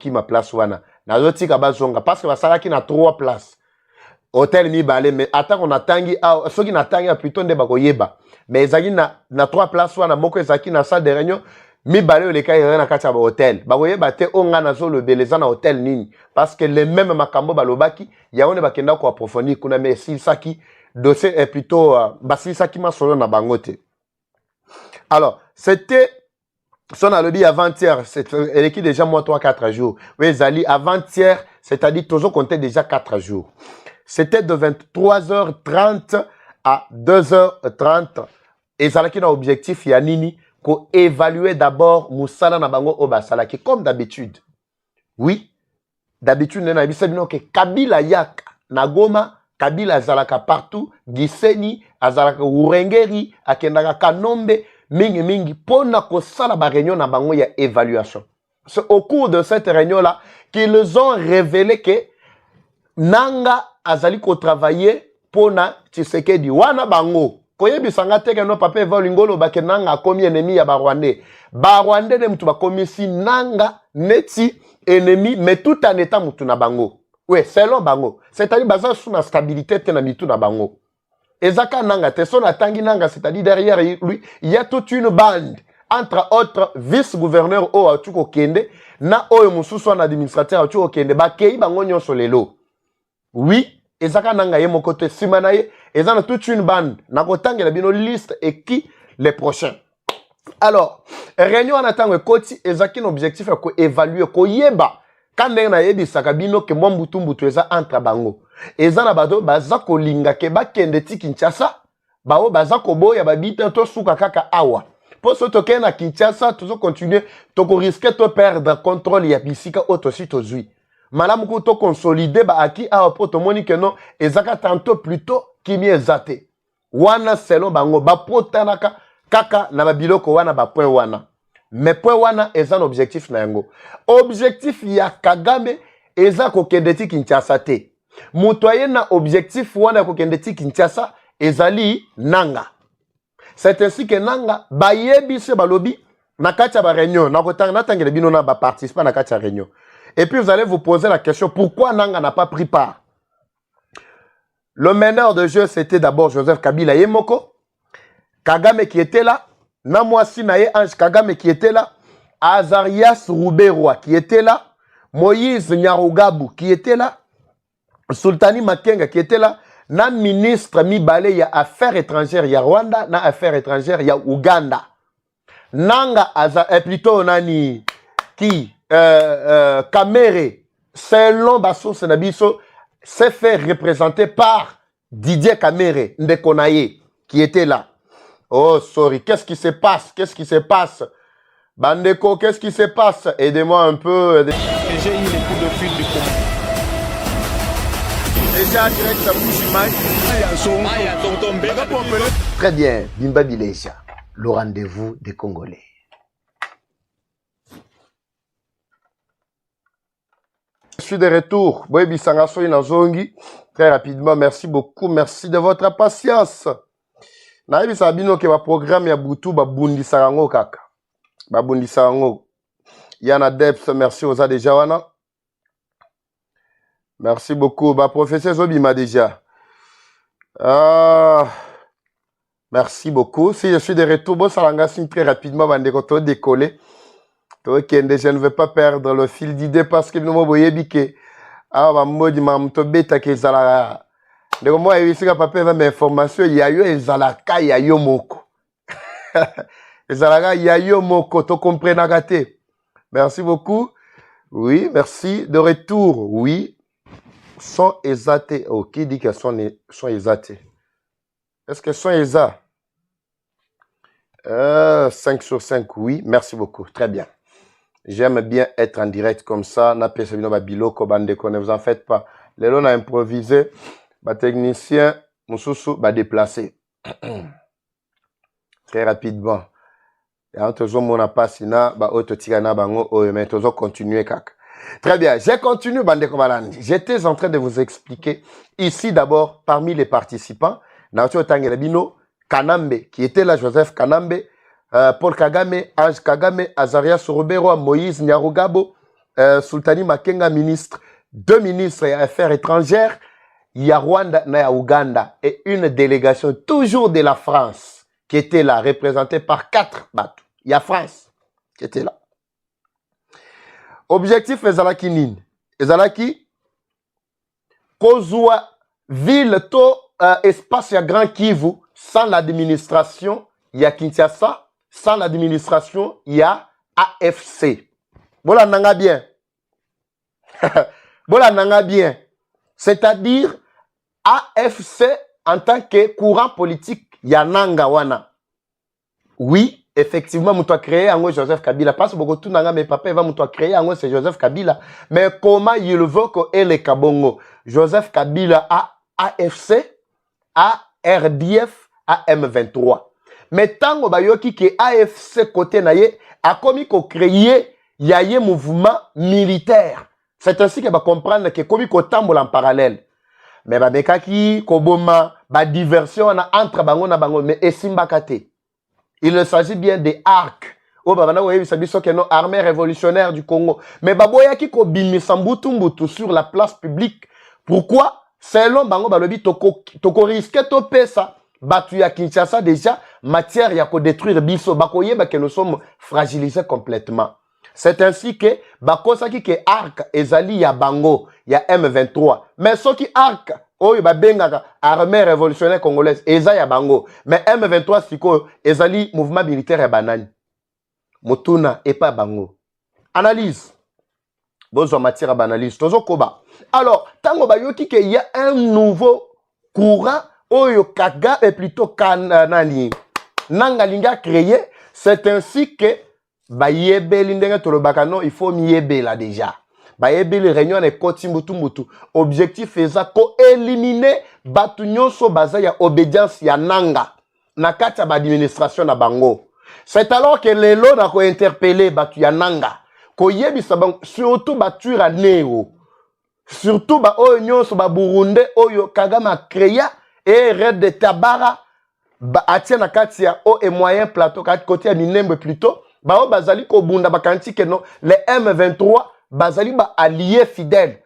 qui ma place wana nazoti ka bazonga parce que basala ki na 3 places hôtel mi balé mais attends on atangi ceux qui n'attendent plutôt nde bakoyeba mais ezaki na 3 places wana moko ezaki na salle de réunion mi balé le kai na kati ya hôtel bakoyeba te onga na zo le beleza na hôtel nini parce que les mêmes makambo balobaki ya on bakenda ko approfondir kuna mais si saki dossier est plutôt basi saki masolo na bangote. Alors c'était son alobi avant-hier, elle est qui déjà moins 3-4 jours. Oui, Zali, avant-hier, c'est-à-dire toujours compter déjà 4 jours. C'était de 23h30 à 2h30. Et Zalaki n'a objectif, Yanini, qu'on évalue d'abord Moussala Nabango Obasalaki, comme d'habitude. Oui, d'habitude, on a vu que Kabila Yak, Nagoma, Kabila Zalaka partout, Giseni, Azalaka Urengeri, Akendaka Kanombe, mingi mingi pona ko sala ba réunion na bango ya évaluation. C'est au cours de cette réunion là qu'ils ont révélé que nanga azali ko travailler pona Tshisekedi wana bango koyebi sanga teke no papa va lingolo ba ke nanga komi ennemi ya ba Rwandais. Ba Rwandais de mutu ba komisi nanga neti ennemi mais tout en étant mutu na bango. Ouais, selon bango. C'est-à-dire baza sous la stabilité tena mitu na bango. Ezaka nanga, teson atangi nanga, c'est-à-dire derrière lui, il y a toute une bande, entre autres vice-gouverneur o Achuko Kende, na o mususu en administrateur Achuko Kende, ba kei bango nyonso lelo. Oui, ezaka nanga ye mon côté simanaye, ezana toute une bande, na kotangi la bino liste et qui les prochains. Alors, réunion en attendant koti ezaki un objectif à ko évaluer ko yeba. Quand na yebi sakabino ke mwambutu mbutu eza entre bango. Ezana bado bazako linga ke bakende ti Kinshasa bao bazako boya babita to suka kaka awa pour ce toke na Kinshasa toujours continuer to risquer to perdre contrôle ya bisika auto si to zui malamu ko to consolider ba aki awa pour to moni que non ezaka tantôt plutôt kimi ezate wana selon bango ba potanaka kaka na babiloko wana ba point wana mais point wana ezan objectif na yango objectif ya Kagame ezako kende ti Kinshasa te. Mutoye na objectif wana kokende ti Kinshasa ezali nanga. C'est ainsi que nanga bayebi se balobi na katia ba réunion na kotanga na tangele bino na ba participer na katia réunion. Et puis vous allez vous poser la question pourquoi nanga n'a pas pris part. Le meneur de jeu c'était d'abord Joseph Kabila Yemoko, Kagame qui était là, Namwasi Naye Ange Kagame qui était là, Azarias Rouberoa qui était là, Moïse Nyarugabu qui était là, Sultani Makenga qui était là, na ministre Mibale ya affaires étrangères ya Rwanda, na affaires étrangères ya Uganda. Nanga plutôt nani qui Kamere selon Basso Nabiso s'est fait représenter par Didier Kamere Ndekonaye qui était là. Oh sorry, qu'est-ce qui se passe? Qu'est-ce qui se passe? Bandeko, qu'est-ce qui se passe? Aidez-moi un peu. J'ai eu les coups de fil du combat. Très bien, Bimba Bileja, le rendez-vous des Congolais. Je suis de retour. Boyebi Sangaso Inazongi. Très rapidement, merci beaucoup. Merci de votre patience. Naïbi Sabino ke ba programme ya Boutou ba bundi sarango kaka. Ba bundi sarango. Yana Debs, merci aux déjà wana. Merci beaucoup. Bah, professeur Zobima déjà. Merci beaucoup. Si je suis de retour, bon, ça l'engage très rapidement, bandeko décoller. Je ne veux pas perdre le fil d'idée parce que nous m'ont voyé biquer. Ah, bah, moi, je m'en bête que ça la. De moi, il y a pas mes informations. Il y a eu un zalaka, il y a eu moko. Zalaka, il y a eu moko. Tu comprends, nagate. Merci beaucoup. Oui, merci. De retour. Oui. Sont exatés. Oh, qui dit qu'elles sont exatés? Est-ce qu'elles sont exactes? 5 sur 5, oui. Merci beaucoup. Très bien. J'aime bien être en direct comme ça. Ne vous en faites pas. Les gens ont improvisé. Les techniciens, Moussoussou, va déplacer. Très rapidement. Et en toujours mon appassina, mais toujours continuer kaka. Très bien, j'ai continué, Bandeko Malandi. J'étais en train de vous expliquer ici d'abord, parmi les participants, Naocho Tangelabino, Kanambe, qui était là, Joseph Kanambe, Paul Kagame, Ange Kagame, Azaria Sorobero, Moïse Nyarugabo, Sultani Makenga, ministre, 2 ministres des Affaires étrangères, il y a Rwanda et Ouganda, et une délégation toujours de la France qui était là, représentée par 4 bateaux. Il y a France qui était là. Objectif ezalaki nini? Ezalaki kozwa ville to espace ya Grand Kivu sans l'administration ya Kinshasa, sans l'administration ya AFC. Bola nanga bien. Bola nanga bien. C'est-à-dire AFC en tant que courant politique ya nanga wana. Oui. Effectivement, nous avons créé un Joseph Kabila. Parce que beaucoup de gens, mes papas, nous créé un c'est Joseph Kabila. Mais comment il veut que les Kabongo, Joseph Kabila a AFC, a RDF, a M23. Mais tant que AFC côté naie a commis qu'on créé un mouvement militaire. C'est ainsi qu'on va comprendre que commis qu'on tambour en parallèle. Mais bah mekaki koboma ba diversion entre bango na bango mais esimbakate. Il s'agit bien des ARC. Oh, bah, maintenant, vous savez que nos armées révolutionnaires du Congo. Mais, baboya qui ko bimisa mbutu sur la place publique. Pourquoi? Selon Bango Balobi, toko risque to pesa. Batu ya Kinshasa déjà, matière ya ko détruire biso. Bakoye, bah, que nous sommes fragilisés complètement. C'est ainsi que, bakosa ki ke ARC, ezali ya Bango, ya M23. Mais ce qui ARC, oh, il benga armée révolutionnaire congolaise, eza ya bango. Mais M23 siko, ezali mouvement militaire ya banani. Motuna et pas bango. Analyse. Bonjour matière à analyse. Tozo koba. Alors, tango bayoki que il y a un nouveau courant, oyo kaga et plutôt kanani. Nangalinga créé, c'est ainsi que bayebe lindenge tolobakano, il faut miebe là déjà. Bayebe les réunions et koti mutu. Objectif est ko éliminer batu nyonso baza ya obédience ya nanga. Na kati ya administration na bango. C'est alors que les lots na ko interpeller batu ya nanga. Ko yebisa bango surtout batu ra neo. Surtout ba oyo nyonso ba Burundais oyo Kagame a créé et Red de Tabara ba atia na kati ya o et moyen plateau kati côté ya Minembe plutôt. Ba o bazali ko bunda bakanti ke non les M23 bazali ba allié fidèle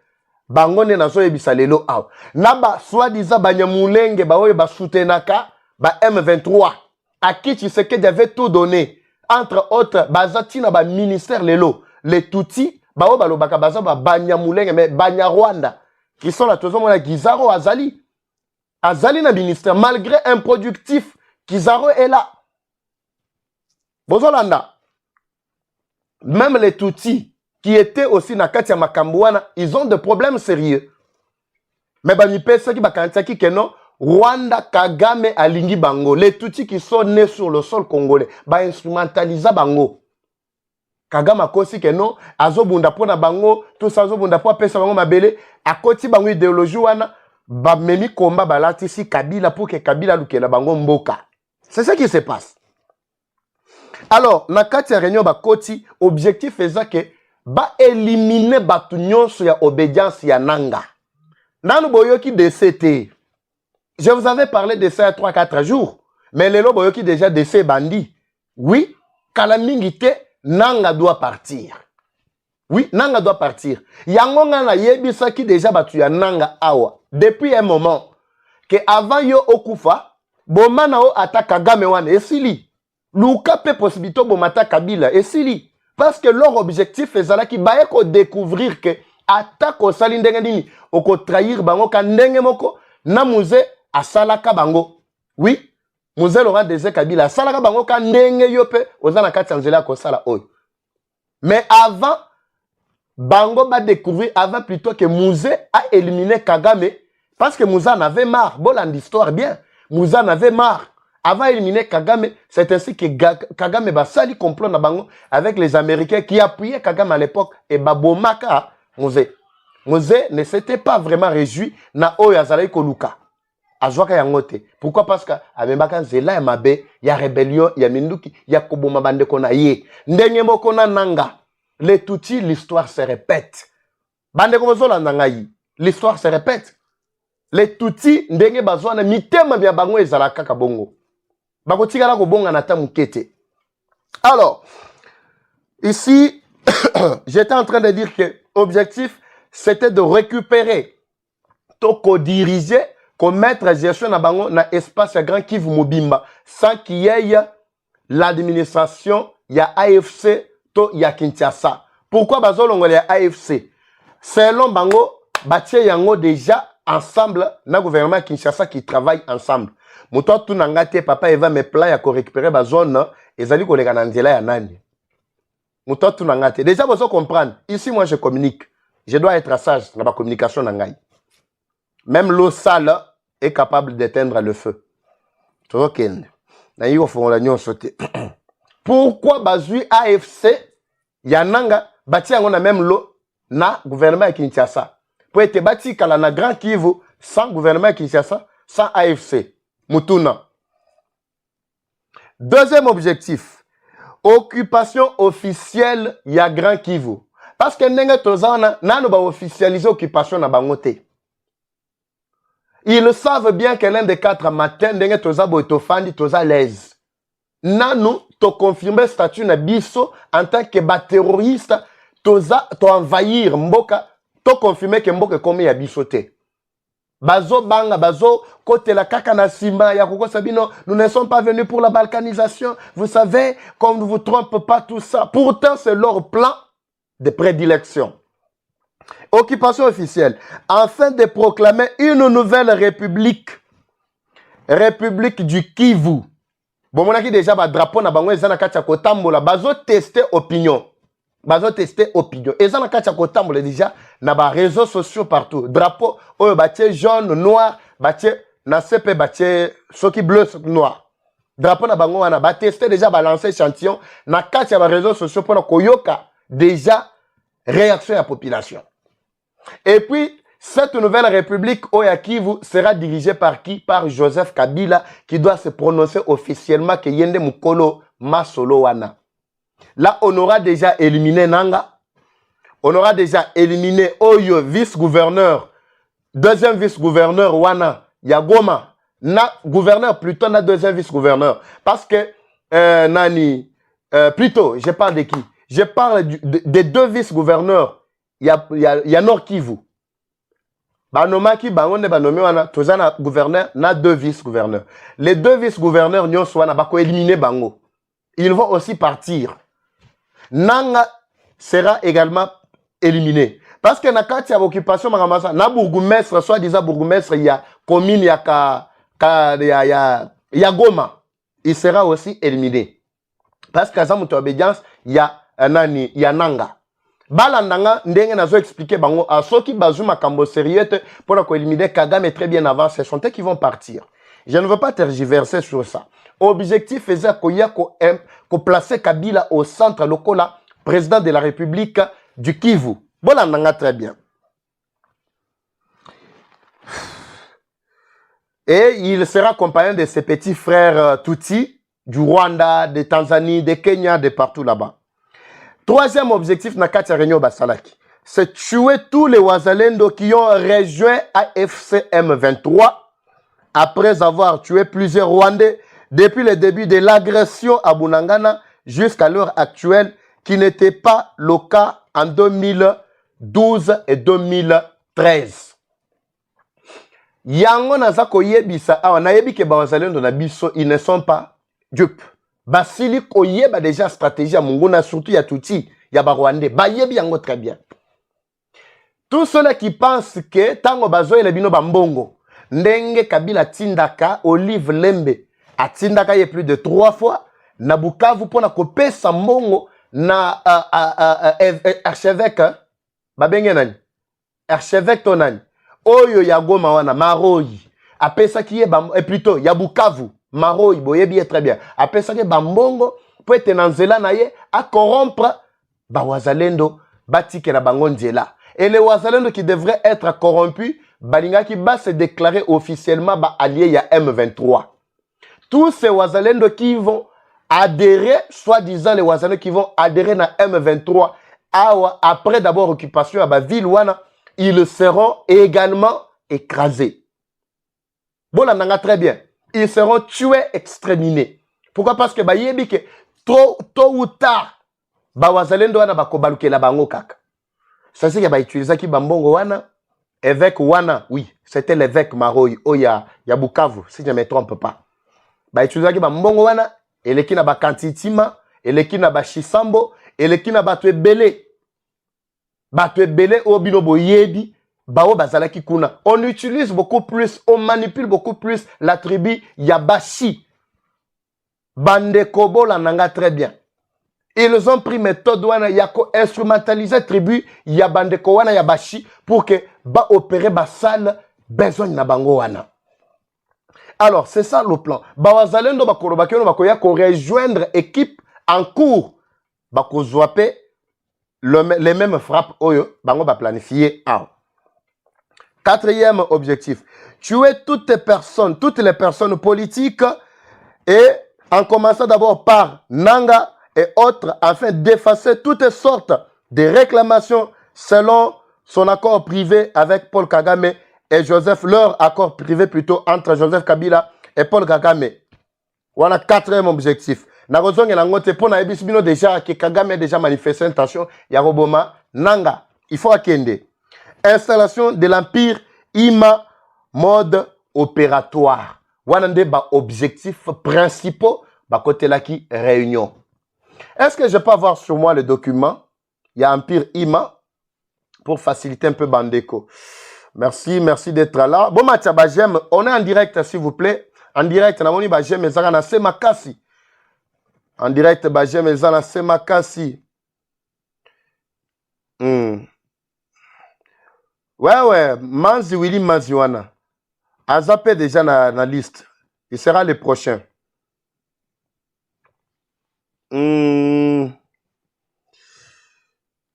bangone na so yebisa lelo aw na ba soi-disant banyamulenge ba oyo ba soutenaka ba M23 à qui Tshisekedi avait tout donné entre autres bazati na ba ministère lelo les Tutsi ba o balobaka baza ba banyamulenge mais banyarwanda qui sont là toujours mona Gizaro azali na ministère malgré improductif Gizaro est là bozolanda même les Tutsi qui étaient aussi na Katia Makambouana, ils ont des problèmes sérieux. Mais bah, qui bakantiaki que non, Rwanda, Kagame, Alingi Bango, les Tutsis qui sont nés sur le sol congolais, bah instrumentalisa Bango. Kagame a kosi que non, azo bunda pona Bango, tout ça azo bunda po pesa Bango mabele, a koti Bango idéologie wana, bah memi komba balati si Kabila pour que Kabila lukela Bango mboka. C'est ce qui se passe. Alors, na Katia réunion ba koti, objectif est que ba éliminer batu nyonso ya obédience ya nanga. Nanu boyoki DCT. Je vous avais parlé de ça il y a 3-4 jours. Mais lelo boyoki déjà DC bandi. Oui, kalamingite nanga doit partir. Oui, nanga doit partir. Yango nga na yebisa ki déjà batu ya nanga awa. Depuis un moment que avant yo okufa, bomana o ata Kagame wana esili. Luka pe possibilité bomata Kabila esili. Parce que leur objectif est là qui va découvrir que attaque au salindenge nini oko trahir bango kandenge moko na muze asalaka bango. Oui, muze Laurent Désiré Kabila asalaka bango kandenge yope ozana kati nzela ko sala oyo. Mais avant bango va découvrir avant plutôt que muze a éliminé Kagame parce que Muze en avait marre. Bon l'histoire bien. Muze en avait marre. Avant d'éliminer Kagame, c'est ainsi que Kagame va sali complot na bango avec les Américains qui appuyaient Kagame à l'époque et Babomaka Muze. Muze ne s'était pas vraiment réjoui na Oyazalai Koluka. Azwaka yangote. Pourquoi? Parce que Amembaka Nzela ya mabe, ya rébellion, ya minduki, ya koboma bande kona ye. Ndenge mokona nanga. Les Tutsis, l'histoire se répète. Bande komozola nangayi. L'histoire se répète. Les Tutsis, ndenge bazwana mitema bya bango ezalaka kabongo. Alors, ici, j'étais en train de dire que l'objectif, c'était de récupérer, de co-diriger, de mettre gestion dans l'espace Grand Kivu Mobimba, sans qu'il y ait l'administration, il y a AFC, il y a Kinshasa. Pourquoi il y a AFC? Selon Bango, Batie Yango déjà ensemble, na gouvernement Kinshasa qui travaille ensemble. Moto tout nangate papa Eva me plan ya ko récupérer ba zone ezali ko leka na nzela ya nani. Moto tout nangate. Déjà vous comprendre. Ici moi je communique. Je dois être sage dans ma communication nangai. Même l'eau sale est capable d'éteindre le feu. Tokende. Na yiko fo la nyon sauter. Pourquoi bazui AFC yananga bati yango na même l'eau na gouvernement Kinshasa. Pour être bâti kala na Grand Kivu sans gouvernement Kinshasa, sans AFC. Mutuna. Deuxième objectif, occupation officielle ya Grand Kivu. Parce que n'enga tozana nano ba officialiser occupation na bangote. Ils savent bien que l'un des 4 matins n'enga tozabo etofandi toza l'aise. Nano to confirmer statut na biso en tant que ba terroriste toza to envahir mboka to confirmer que mboka comme ya biso te. Bazo banga, bazo côté la kakana simba, ya koko sabino, nous ne sommes pas venus pour la balkanisation. Vous savez, qu'on ne vous trompe pas tout ça. Pourtant, c'est leur plan de prédilection. Occupation officielle. Afin de proclamer une nouvelle république. République du Kivu. Bon, on a déjà un drapeau na bango ezana kacha kotambola, bazo tester opinion. Bazo tester opinion. Ezana kacha kotambola déjà na ba réseaux sociaux partout. Drapeau oyo batie jaune, noir, batie na CP batie soki bleu, soki noir. Drapeau na bango wana ba tester déjà balancer échantillon na kacha ba réseaux sociaux pour na koyoka déjà réaction à la population. Et puis cette nouvelle république Oya Kivu sera dirigée par qui? Par Joseph Kabila qui doit se prononcer officiellement que Yende Mukolo Masolo wana. Là, on aura déjà éliminé Nanga. On aura déjà éliminé Oyo, vice-gouverneur. Deuxième vice-gouverneur, Wana, Yagoma. Na gouverneur, plutôt, na deuxième vice-gouverneur. Parce que, plutôt, je parle de qui? Je parle des 2 vice-gouverneurs. Il y a Nord Kivu. Banomaki, Bangonde, Banomé, Wana, Tozana, gouverneur, na 2 vice-gouverneurs. Les 2 vice-gouverneurs, Nyon Swana, Bako éliminer Bango. Ils vont aussi partir. Nanga sera également éliminé. Parce que na kati ya occupation makamasa na bourgmestre soit disant bourgmestre il y a commune ya Goma, il sera aussi éliminé. Parce que za muto obédience il y a nani il y a Nanga. Balandanga ndenge nazo expliquer bango a ceux qui bazu makambo sérieux pour ko éliminer Kagame très bien avant ce sont eux qui vont partir. Je ne veux pas tergiverser sur ça. Objectif faisait qu'on placer Kabila au centre local, président de la République du Kivu. Bon, on a très bien. Et il sera accompagné de ses petits frères Tutsi, du Rwanda, de Tanzanie, de Kenya, de partout là-bas. Troisième objectif, Nakatia Renyo Basalaki, c'est tuer tous les Wazalendo qui ont rejoint AFC M23 après avoir tué plusieurs Rwandais depuis le début de l'agression à Bunagana jusqu'à l'heure actuelle, qui n'était pas le cas en 2012 et 2013. Yango nazako yebisa awa na yebi ke Wazalendo na biso, ils ne sont pas dupes. Basili koyeba déjà stratégie à Munguna, surtout ya Tutsi, ya Rwandais. Ba yebi yango très bien. Tous ceux qui pensent que tango bazo ele bino bambongo, ndenge Kabila tindaka Olive Lembe atindaka ye plus de 3 fois na Bukavu pona kopesa mbongo na archevêque babenge nani archevêque tonani oyo ya Goma wana Maroyi apesa ki ye plutôt ya Bukavu Maroyi boyebi très bien apesa ki bambongo po ete na nzela na ye a corrompre ba Wazalendo batike na bango nzela. Et les Wazalendo qui devraient être corrompus, balinga qui va se déclarer officiellement ba allié ya M23. Tous ces Wazalendo qui vont adhérer, soi-disant les Wazalendo qui vont adhérer à M23, après d'abord occupation à la ville, ils seront également écrasés. Bon, là, très bien. Ils seront tués, exterminés. Pourquoi? Parce que tôt ou tard, bawazalendo wana bakobalukela bango kaka. Ça c'est qu'il utilisé qui bambongo wana évêque wana, oui, c'était l'évêque Maroy oya ya Bukavu si je ne me trompe pas. Utilisé qui bambongo wana eleki na bakantitima, eleki na bashisambo, eleki na bato ebele. Bato ebele obino boyebi, bao bazalaki kuna. On utilise beaucoup plus, on manipule beaucoup plus la tribu Yabashi. Bande Kobo la nanga très bien. Ils ont pris méthode wana yako instrumentaliser tribu ya bande ko wana Yabashi pour que ba opérer ba sale besoin na bango wana. Alors, c'est ça le plan. Bawazalendo bakolobakeno bakoya ko rejoindre équipe en cours. Bako zwape les mêmes frappes oyo bango ba planifier out. Quatrième objectif, tuer toutes les personnes politiques et en commençant d'abord par Nanga et autres afin d'effacer toutes sortes de réclamations selon son accord privé avec Paul Kagame et Joseph, leur accord privé plutôt entre Joseph Kabila et Paul Kagame. Voilà quatrième objectif. Déjà que Kagame a déjà manifesté intention, Yaroboma, Nanga, il faut akende. Installation de l'empire Ima mode opératoire. Wanande ba objectifs principaux ba côté là qui réunion. Est-ce que je peux avoir sur moi le document? Il y a empire Ima pour faciliter un peu Bandeko. Merci, merci d'être là. Bon Matia Bajem, on est en direct s'il vous plaît. En direct namoni Bajem ezana Semakasi. En direct Bajem ezana Semakasi. Ouais, Manzi Willy Manziwana. Azapé déjà na liste. Il sera le prochain.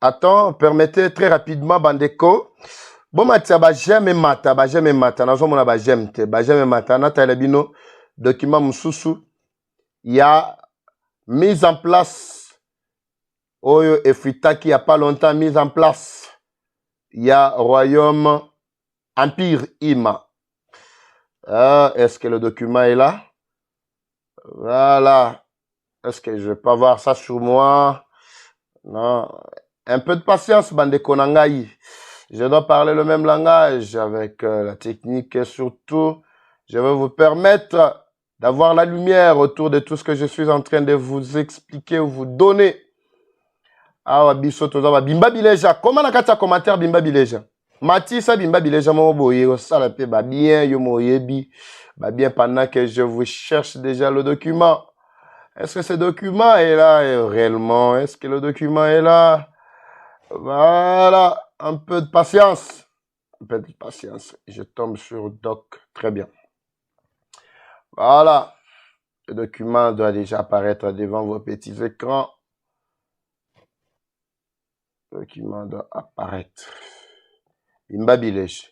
Attends, permettez très rapidement, Bandeko. Bon, Matia, j'aime mata. Nazo mona j'aime mata. Nata elabino, document Moussoussou. Il y a mise en place. Oyo Efrita qui il n'y a pas longtemps mise en place. Il y a Royaume Empire Ima. Est-ce que le document est là? Voilà. Est-ce que je peux avoir ça sur moi? Non. Un peu de patience, Bandeko Nangaï. Je dois parler le même langage avec la technique et surtout, je vais vous permettre d'avoir la lumière autour de tout ce que je suis en train de vous expliquer ou vous donner. Ah, Bisoto, Bimba Bileja. Comment on a commentaire Bimba Bileja? Matissa Bimba Bileja, mon boye, ça la paix, bien, yo moyebi, bien pendant que je vous cherche déjà le document. Est-ce que ce document est là réellement? Est-ce que le document est là? Voilà, un peu de patience. Un peu de patience. Je tombe sur Doc. Très bien. Voilà. Le document doit déjà apparaître devant vos petits écrans. Le document doit apparaître. Bimba Bilej.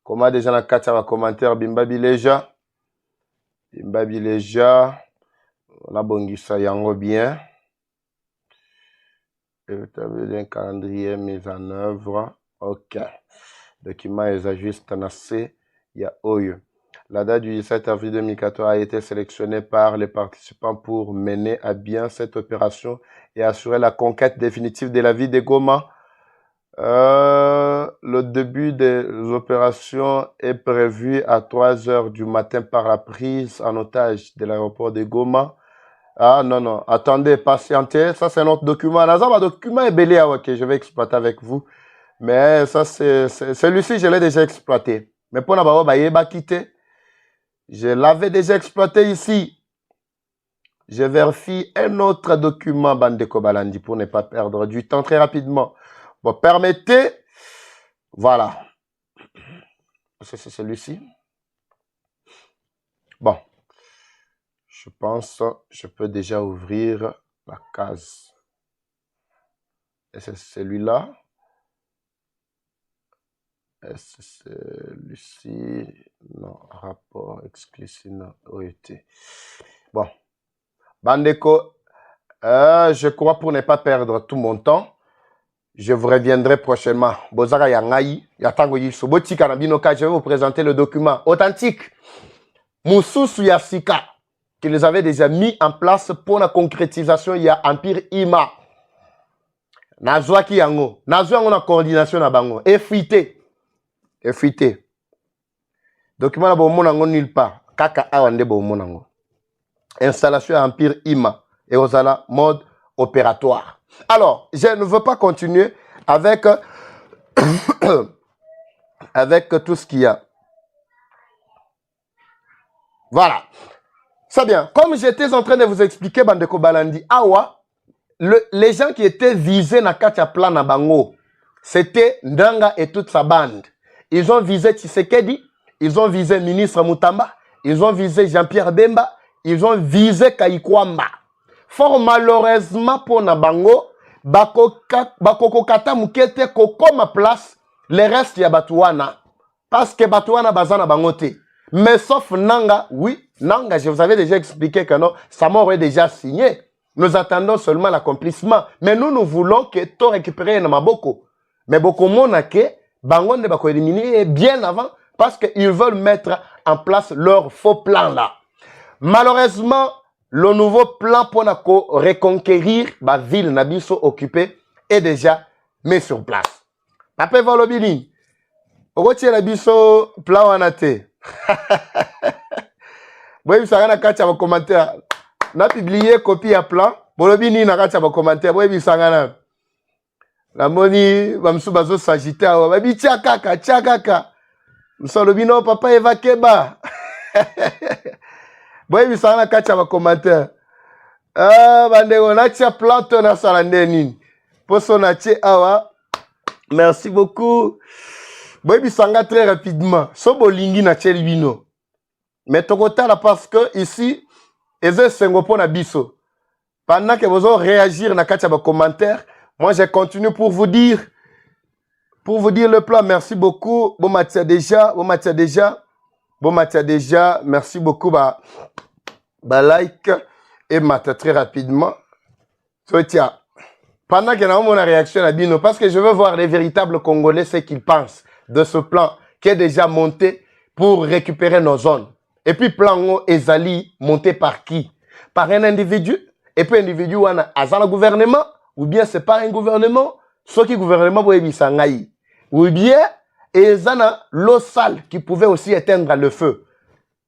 Comment déjà la carte va commentaire Bimba Bileja? Bimba Bileja. On a bongisa yango bien. Un calendrier mis en œuvre. Ok. Document est juste nassé. Il y a Oyo. La date du 17 avril 2014 a été sélectionnée par les participants pour mener à bien cette opération et assurer la conquête définitive de la ville de Goma. Le début des opérations est prévu à 3 heures du matin par la prise en otage de l'aéroport de Goma. Ah non, attendez, patientez, ça c'est notre document. Un document est belé que je vais exploiter avec vous. Mais ça c'est celui-ci, je l'ai déjà exploité. Mais pour la quitter, je l'avais déjà exploité ici. Je vérifie un autre document Bandeko Balandi pour ne pas perdre du temps très rapidement. Bon, permettez. Voilà. C'est celui-ci. Bon. Je pense que je peux déjà ouvrir la case. Et c'est celui-là. Est-ce celui-ci? Non, rapport exclusif, non, OET. Bon. Bandeko, je crois pour ne pas perdre tout mon temps, je vous reviendrai prochainement. Bozara Yangaï, Yatango Yiso, Botika Nabinoka, je vais vous présenter le document authentique. Moussoussou Yassika, qu'ils avaient déjà mis en place pour la concrétisation, il y a Empire Ima. Nazwaki yango. Nazwa yango na coordination na bango. Effrité. Effrité. Document na bomona nango nulle part. Kaka awa nde bomona nango. Installation à Empire IMA. Et osala mode opératoire. Alors, je ne veux pas continuer avec avec tout ce qu'il y a. Voilà. C'est bien. Comme j'étais en train de vous expliquer, Bandeko Balandi, awa, les gens qui étaient visés na Katia Plan na Bango, c'était Ndanga et toute sa bande. Ils ont visé Tshisekedi, ils ont visé ministre Moutamba, ils ont visé Jean-Pierre Bemba, ils ont visé Kaikwamba. Fort malheureusement pour na Bango, Bakoko Kata Mukete Kokoma place, les restes ya Batouana. Parce que Batouana Bazana Bangote. Mais sauf Nanga, oui, Nanga, je vous avais déjà expliqué que non, Samo aurait déjà signé. Nous attendons seulement l'accomplissement. Mais nous voulons que tout récupère dans Maboko. Mais beaucoup mona que Bangon ne va éliminer bien avant parce qu'ils veulent mettre en place leur faux plan là. Malheureusement, le nouveau plan pour reconquérir la ville Nabiso occupée est déjà mis sur place. Après Volobini, Rotier Nabiso plan wanate. Oui, ça a un commentaire. Na publié copie à plan. Bolobini na kacha ba commentaire. Oui, ça a la moni bamsu bazo sagita. Babi tchakaka, tchakaka. Msolobino papa Eva Keba. Oui, ça a un kacha ba commentaire. Ah, bandego na tia planto na salandeni. Poso na tie awa. Merci beaucoup. Oui, ça a très rapidement. So bolingi na chelibino. Mais tokota là parce que ici, Eze Sengopo na biso. Pendant que vous allez réagir dans les commentaires, moi je continue pour vous dire le plan. Merci beaucoup. Bon matin déjà. Merci beaucoup. Bah like et matin très rapidement. So, tiens, pendant que nous avons une réaction à Bino, parce que je veux voir les véritables Congolais ce qu'ils pensent de ce plan qui est déjà monté pour récupérer nos zones. Et puis, plan Ezali, monté par qui? Par un individu. Et puis, individu, on a un gouvernement. Ou bien, c'est pas un gouvernement. Ce qui gouvernement, ou bien, Ezana, l'eau sale qui pouvait aussi éteindre le feu.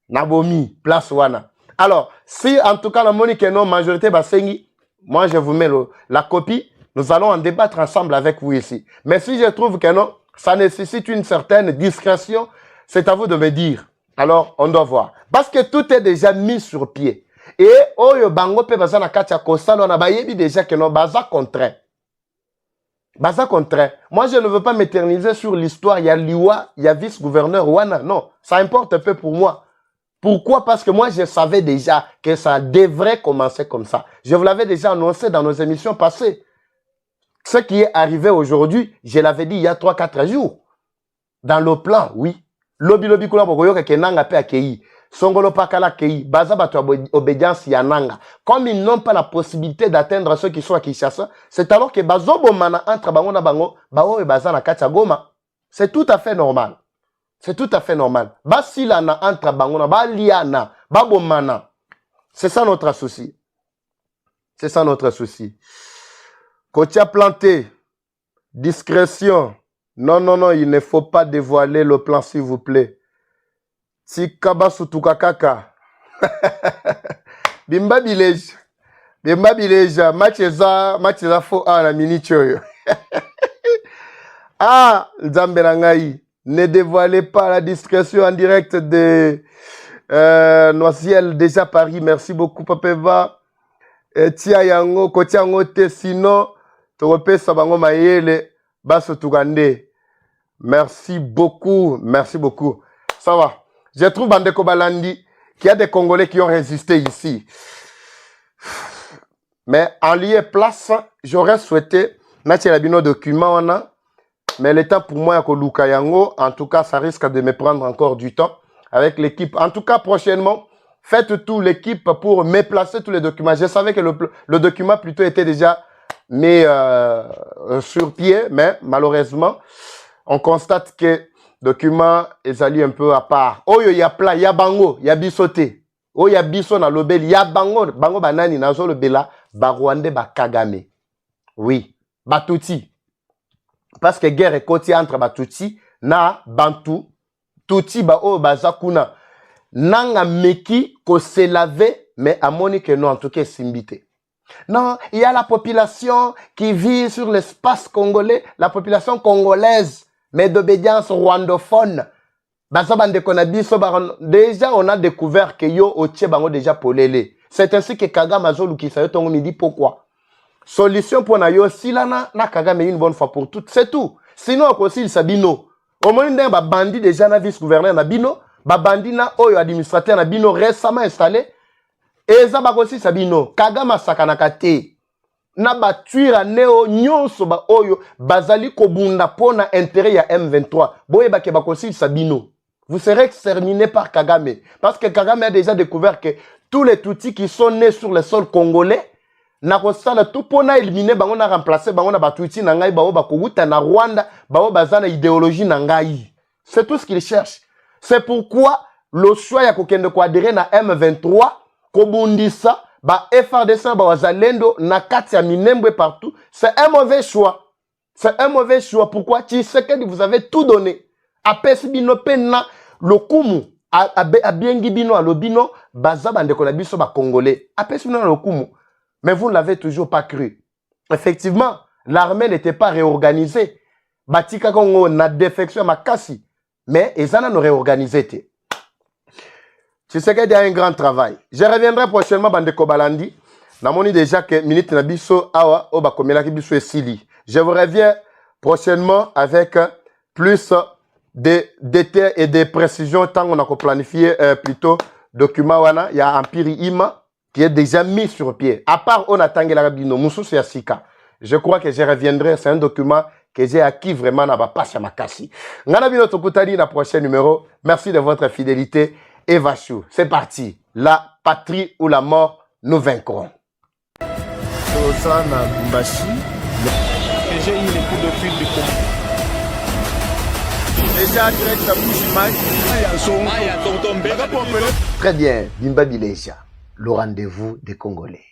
Nabomi, place Wana. Alors, si en tout cas, la monique non, majorité Basengi, moi, je vous mets la copie. Nous allons en débattre ensemble avec vous ici. Mais si je trouve que non, ça nécessite une certaine discrétion, c'est à vous de me dire. Alors, on doit voir. Parce que tout est déjà mis sur pied. Et, oyo bango pe baza na katia kosalo na bayebi déjà que non, baza contraint. Baza contraint. Moi, je ne veux pas m'éterniser sur l'histoire. Il y a Liwa, il y a vice-gouverneur Wana. Non, ça importe un peu pour moi. Pourquoi? Parce que moi, je savais déjà que ça devrait commencer comme ça. Je vous l'avais déjà annoncé dans nos émissions passées. Ce qui est arrivé aujourd'hui, je l'avais dit il y a 3-4 jours. Dans le plan, oui. Lobi kula bokoyoka ke nanga pe akei. Songolo pakala kei. Baza bato obédience ya nanga. Comme ils n'ont pas la possibilité d'atteindre ceux qui sont à Kinshasa, c'est alors que bazo bomana entre bango na bango, bao e baza na katia Goma. C'est tout à fait normal. C'est tout à fait normal. Basila na entre bango na ba liana, ba bomana. C'est ça notre souci. C'est ça notre souci. Kotia planté. Discrétion. Non, il ne faut pas dévoiler le plan, s'il vous plaît. Tikaba sutukakaka. Bimba village. Matcheza fo a na minichoyo. Ah, Zamberangai. Ne dévoilez pas la discrétion en direct de Noisiel, déjà Paris. Merci beaucoup, Papeva. Tia yango, kotia yango te, sinon, te repesa bango mayele, baso tukande. Merci beaucoup. Ça va. Je trouve Bandeko Balandi qu'il y a des Congolais qui ont résisté ici. Mais en lieu et place, j'aurais souhaité mettre la bino document, mais le temps pour moi, en tout cas, ça risque de me prendre encore du temps avec l'équipe. En tout cas, prochainement, faites tout l'équipe pour me placer tous les documents. Je savais que le document plutôt était déjà mis sur pied, mais malheureusement, on constate que le document est allé un peu à part. Oh, il y a plat, il y a bango, il y a bisoté. Oh, il y a biso na lobel, il y a bango, bango banani, nazo le bela, barwande ba kagame. Oui, Batuti. Parce que guerre est côté entre Batuti na Bantu. Tuti ba o bazakuna. Nanga meki ko se laver, mais à Monique non, en tout cas, simbité. Non, il y a la population qui vit sur l'espace congolais, la population congolaise, mais d'obédience rwandophone. Déjà, on a découvert que yo otie bango déjà polélé. C'est ainsi que Kagame a zolu sa yo me dit pourquoi. Solution pour na yo si là na Kagame une bonne fois pour toutes, c'est tout. Sinon aussi il sabino. Au moins d'un bandit déjà na vice-gouverneur na bino, bandi na oyo administrateur na bino récemment installé. Eza bakosi sabino Kagame sakanaka te na batuira neo nyonso ba oyo bazali kobunda pona intérêt ya M23 boye bake bakosi sabino. Vous serez exterminé par Kagame parce que Kagame a déjà découvert que tous les Tutsis qui sont nés sur le sol congolais na kosala tout pona éliminer bango na remplacer bango na batutsi na ngai bao bakoguta na Rwanda bao bazana idéologie na ngai. C'est tout ce qu'il cherche. C'est pourquoi le choix ya kokende ko adhérer na M23 Kobundisa, ba FRDC, ba wazalendo, na kati ya minembwe partout, c'est un mauvais choix. C'est un mauvais choix. Pourquoi? Tshisekedi, vous avez tout donné. Apesi bino pena, lokumu, abiengi bino, alobino, baza bandeko na biso ba congolais. Apesi bino lokumu. Mais vous ne l'avez toujours pas cru. Effectivement, l'armée n'était pas réorganisée. Batika Kongo na défection makasi. Mais ezana no réorganisé te. Tu sais qu'il y a un grand travail. Je reviendrai prochainement dans Balandi. Namoni déjà que minute na biso awa oba komela ki biso esili. Je vous reviens prochainement avec plus de détails et de précisions tant on a planifié plutôt document wana il y a Empire Ima qui est déjà mis sur pied. À part on attend la rabino musu ya sika. Je crois que je reviendrai, c'est un document que j'ai acquis vraiment na ba passe makasi. Ngana bino tokutani na prochain numéro. Merci de votre fidélité. Eva Chou, c'est parti. La patrie ou la mort, nous vaincrons. J'ai eu les coups de fil du Congo. Très bien, Bimba Bileja, le rendez-vous des Congolais.